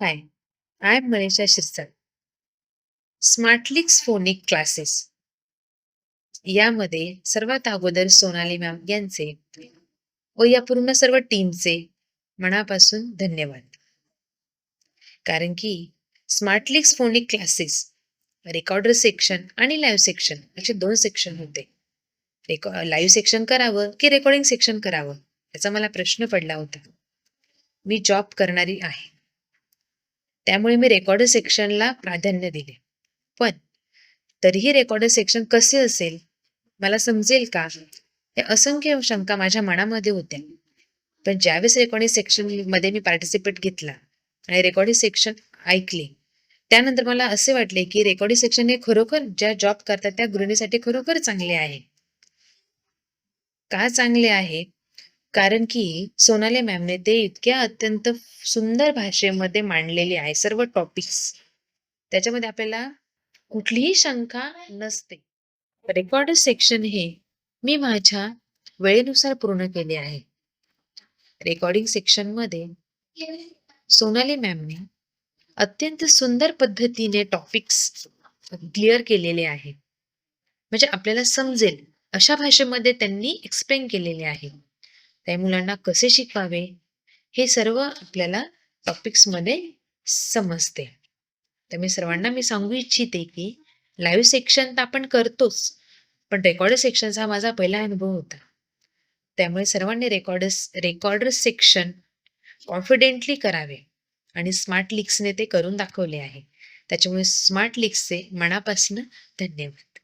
High, I am Manisha Shirsat. स्मार्टलिक्स phonic classes यामध्ये सर्वात अगोदर सोनाली मॅम यांचे व या पूर्ण सर्व टीमचे मनापासून धन्यवाद. कारण की स्मार्टलिक्स फोनिक क्लासेस रेकॉर्डर सेक्शन आणि लाईव्ह सेक्शन असे दोन सेक्शन होते. लाईव्ह सेक्शन करावं की रेकॉर्डिंग सेक्शन करावं याचा मला प्रश्न पडला होता. मी जॉब करणारी आहे, त्यामुळे मी रेकॉर्डर सेक्शनला प्राधान्य दिले. पण तरीही रेकॉर्डर सेक्शन कसे असेल, मला समजेल का, हे असंख्य शंका माझ्या मनामध्ये होत्या. पण ज्यावेळेस रेकॉर्डिंग सेक्शन मध्ये मी पार्टिसिपेट घेतला आणि रेकॉर्डिंग सेक्शन ऐकले, त्यानंतर मला असे वाटले की रेकॉर्डिंग सेक्शन हे खरोखर ज्या जॉब करतात त्या गृहिणीसाठी खरोखर चांगले आहे. का चांगले आहे? कारण की सोनाली मॅमने ते इतक्या अत्यंत सुंदर भाषेमध्ये मांडलेले आहे सर्व टॉपिक्स. त्याच्यामध्ये आपल्याला कुठलीही शंका नसते. रेकॉर्ड सेक्शन हे मी माझ्या वेळेनुसार पूर्ण केले आहे. रेकॉर्डिंग सेक्शन मध्ये सोनाली मॅमने अत्यंत सुंदर पद्धतीने टॉपिक्स क्लिअर केलेले आहे. म्हणजे आपल्याला समजेल अशा भाषेमध्ये त्यांनी एक्सप्लेन केलेले आहे. त्या मुलांना कसे शिकवावे हे सर्व आपल्याला टॉपिक्स मध्ये समजते. त्यामुळे सर्वांना मी सांगू इच्छिते की लाईव्ह सेक्शन तर आपण करतोच, पण रेकॉर्डर सेक्शनचा हा माझा पहिला अनुभव होता. त्यामुळे सर्वांनी रेकॉर्डर सेक्शन कॉन्फिडेंटली करावे आणि स्मार्ट लिक्सने ते करून दाखवले आहे. त्याच्यामुळे स्मार्ट लिक्सचे मनापासून धन्यवाद.